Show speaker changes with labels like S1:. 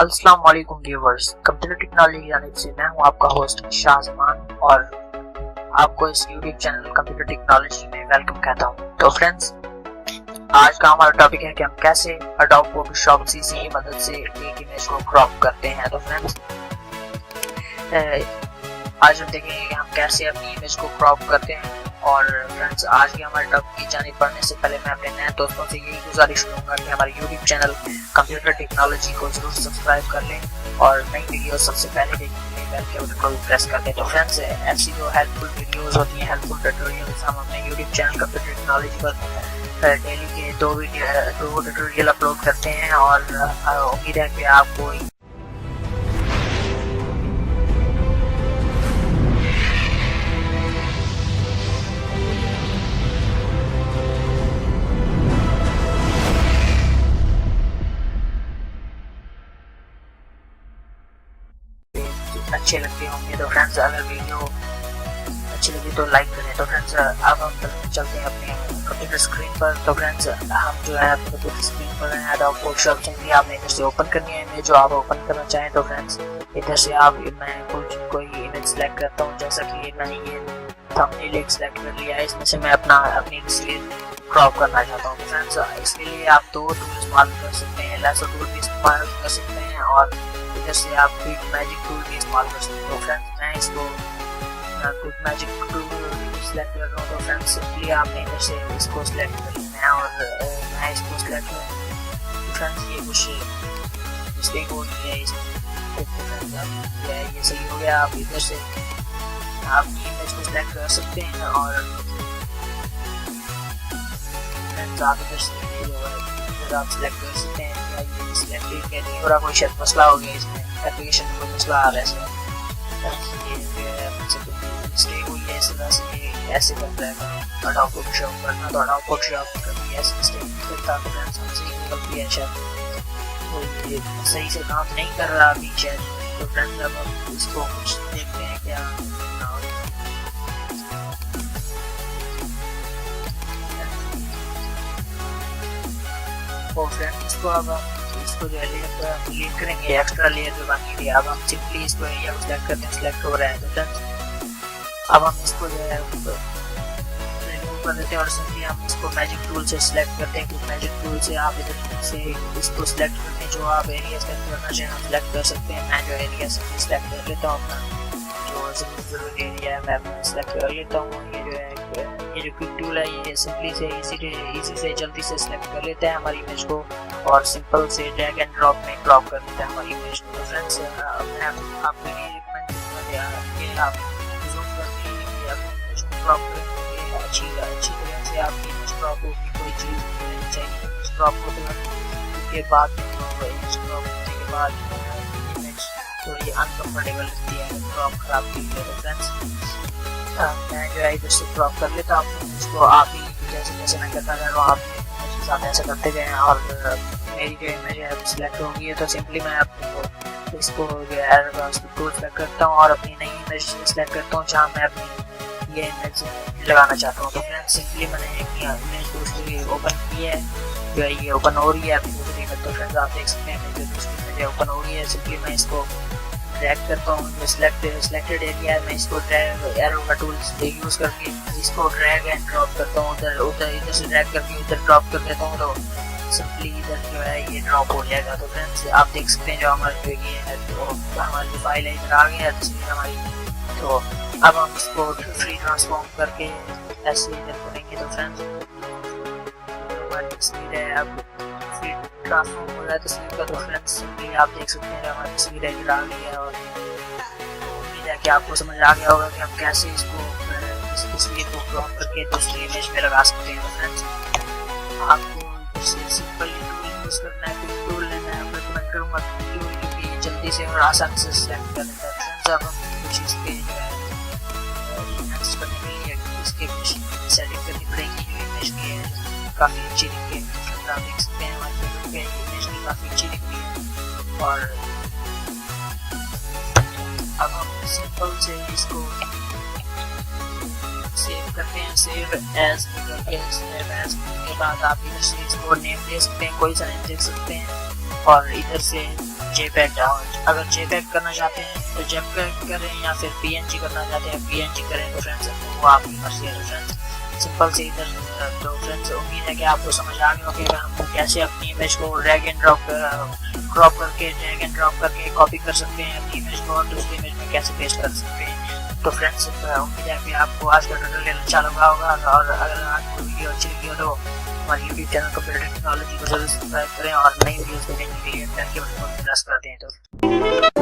S1: अस्सलाम वालेकुम viewers, computer technology की जानिब से मैं हूं आपका होस्ट शाह जमान और आपको इस यूट्यूब चैनल कंप्यूटर टेक्नोलॉजी में वेलकम कहता हूं। तो फ्रेंड्स, आज का हमारा टॉपिक है कि हम कैसे एडोब फोटोशॉप सीसी की मदद से एक इमेज को क्रॉप करते हैं। तो फ्रेंड्स, आज हम देखेंगे कि हम कैसे अपनी इमेज को क्रॉप करते हैं। और फ्रेंड्स, आज के हमारे टॉपिक की जानिब बढ़ने से पहले मैं अपने नए दोस्तों से यही गुजारिश करूंगा कि हमारे यूट्यूब चैनल कंप्यूटर टेक्नोलॉजी को जरूर सब्सक्राइब कर लें और नई वीडियो सबसे पहले देखने के लिए बेल के बटन को प्रेस कर दें। तो फ्रेंड्स, ऐसी जो हेल्पफुल वीडियोस होती हैं, हेल्पफुल ट्यूटोरियल्स, हम अपने यूट्यूब चैनल कंप्यूटर टेक्नोलॉजी पर डेली के दो ट्यूटोरियल अपलोड करते हैं और उम्मीद है कि आपको अच्छे लगते होंगे। तो फ्रेंड्स, अगर वीडियो अच्छी लगी तो लाइक करें। तो फ्रेंड्स, अब हम चलते हैं अपने कंप्यूटर स्क्रीन पर। तो फ्रेंड्स, हम जो है अपने कंप्यूटर स्क्रीन पर हैं, एडोब फोटोशॉप चाहिए, आपने इधर से ओपन करनी है इमेज जो आप ओपन करना चाहें। तो फ्रेंड्स, इधर से आप मैं कोई इमेज सेलेक्ट करता हूँ, जैसा कि मैंने ये थंबनेल एक सेलेक्ट कर लिया है, इसमें से मैं अपनी तस्वीर क्रॉप करना चाहता हूँ। तो फ्रेंड्स, इसके लिए आप दो टूल इस्तेमाल कर सकते हैं, लेसर टूल भी इस्तेमाल कर सकते हैं और इधर से आप क्विक मैजिक टूल भी इस्तेमाल कर सकते हैं। तो फ्रेंड्स, मैं इसको क्विक मैजिक टूल सेलेक्ट कर रहा हूँ। तो फ्रेंड्स, सिंपली आपने इधर से इसको सेलेक्ट कर लेना है और मैं इसको सेलेक्ट कर। तो फ्रेंड्स, ये कुछ मिस्टेक हो रही है इसमें। तो फ्रेंड्स, अब ये सही हो गया। आप इधर से आप इमेज को सेलेक्ट कर सकते हैं और फ्रेंड्स, आप इधर से जो है आप सेलेक्ट कर सकते हैं। ये सिलेक्ट कर नहीं हो रहा, कोई शायद मसला हो गया इसमें, एप्लीकेशन में कोई मसला आ रहा है इसमें। ये मुझसे मिस्टेक हुई है, इस तरह से ये ऐसे बन रहा है एडोब फोटोशॉप करना। तो एडोब फोटोशॉप कभी ऐसे मिस्टेक करता है। फ्रेंड्स, हमसे ही गलती है शायद, तो ये सही से काम नहीं कर रहा अभी शायद। तो फ्रेंड्स, अब हम इसको कुछ देखते हैं क्या। तो फ्रेंड्स, इसको अब इसको जो है लेयर क्लिक करेंगे, एक्स्ट्रा लेयर जो बाकी थी, अब हम सिंपली इसको एरिया को सिलेक्ट करते हैं, सिलेक्ट हो रहा है। तो फ्रेंड्स, अब हम इसको जो है रिमूव कर देते हैं और सिंपली हम इसको मैजिक टूल से सिलेक्ट करते हैं। क्योंकि मैजिक टूल से आप इधर से इसको सिलेक्ट करते हैं, जो आप एरिया सेलेक्ट करना चाहें हम सिलेक्ट कर सकते हैं। मैं जो एरिया से सिलेक्ट कर लेता हूँ, अपना जो जरूरी एरिया है मैं सिलेक्ट कर लेता हूँ। ये जो है ये जो क्विक टूल है, ये सिंपली से इजी से जल्दी से सिलेक्ट कर लेते हैं हमारी इमेज को और सिंपल से ड्रैग एंड ड्रॉप में क्रॉप कर देते हैं हमारी इमेज को। तो फ्रेंड्स, मैं आपको ये रिकमेंड करूँगा कि आप जूम करके अपनी इमेज को क्रॉप करेंगे अच्छी तरह से। आपकी इमेज क्रॉप होगी, कोई चीज़ नहीं चाहिए इमेज क्रॉप होते के बाद इमेज क्रॉप होने के बाद इमेज थोड़ी अनकम्फर्टेबल लगती है, क्रॉप खराब की है। तो फ्रेंड्स, मैं जो है इधर से क्रॉप कर लेता हूँ इसको। आप ही जैसे मैं करता जा रहा हूँ, आप मेरे साथ ऐसा करते गए और मेरी जो इमेज है सिलेक्ट हो गई है। तो सिंपली मैं आपको इसको जो है टूल सेलेक्ट करता हूँ और अपनी नई इमेज सेलेक्ट करता हूँ जहाँ मैं अपनी ये इमेज लगाना चाहता हूँ। तो फ्रेंड्स, सिंपली मैंने एक इमेज दूसरी ओपन की है, जो है ये ओपन हो रही है अपनी दूसरी इमेज। तो फ्रेंड्स, आप देख सकते हैं जो दूसरी इमेज ओपन हो रही है। सिंपली मैं इसको ड्रैग करता हूँ, जो सिलेक्टेड एरिया है, मैं इसको ड्रैग एरो का टूल यूज़ करके इसको ड्रैग एंड ड्रॉप करता हूँ। इधर से ड्रैग करके उधर ड्रॉप कर देता हूँ। तो सिंपली इधर जो है ये ड्रॉप हो जाएगा। तो फ्रेंड्स, आप देख सकते हैं जो हमारा जो ये है, तो हमारी जो फाइल है इधर आ गई है तस्वीर हमारी। तो अब हम इसको फ्री ट्रांसफॉर्म करके ऐसे इधर करेंगे। तो फ्रेंड्स, हमारी तस्वीर है अब फ्री ट्रांसफॉर्म हो रहा है तस्वीर का। तो फ्रेंड्स, सिंपली आप देख सकते हैं हमारी तस्वीर इधर आ गई है और उम्मीद है कि आपको समझ आ गया होगा कि हम कैसे इसको इस तस्वीर को क्रॉप करके दूसरी इमेज में लगा सकते हैं। तो फ्रेंड्स, आपको सिंपल टूल यूज़ करना है, क्विक टूल लेना है। मैं रिकमेंड करूँगा टूल, क्योंकि जल्दी से और आसानी से सिलेक्ट कर लेता है। फ्रेंड्स, अब हम कुछ इसके जो है इनहांस करने के लिए इसके कुछ सेटिंग करनी पड़ेगी जो इमेज की है, काफ़ी अच्छी दिखती है। आप देख सकते हैं हमारी इमेज की काफ़ी अच्छी दिखती है। और अब हम सिंपल से इसको सेव करते हैं, सेव एज करके सेव एज के बाद आप इधर से इसको नेम दे सकते हैं, कोई सा नेम दे सकते हैं और इधर से JPEG डाउनलोड। अगर JPEG करना चाहते हैं तो JPEG करें या फिर PNG करना चाहते हैं PNG करें। तो फ्रेंड्स वो आपकी मर्जी है। तो फ्रेंड्स सिंपल से इधर तो फ्रेंड्स उम्मीद है कि आपको समझ आ गया होगा हम कैसे अपनी इमेज को ड्रैग एंड ड्रॉप करके कॉपी कर सकते हैं अपनी इमेज को और दूसरी इमेज में कैसे पेस्ट कर सकते हैं। तो फ्रेंड्स उम्मीद है कि आपको आज का ट्यूटोरियल अच्छा लगा होगा और अगर आपको वीडियो अच्छी लगी हो तो हमारे YouTube चैनल कंप्यूटर टेक्नोलॉजी को जरूर सब्सक्राइब करें और नई वीडियोस देखने के लिए बेल के बटन को प्रेस कर दें। तो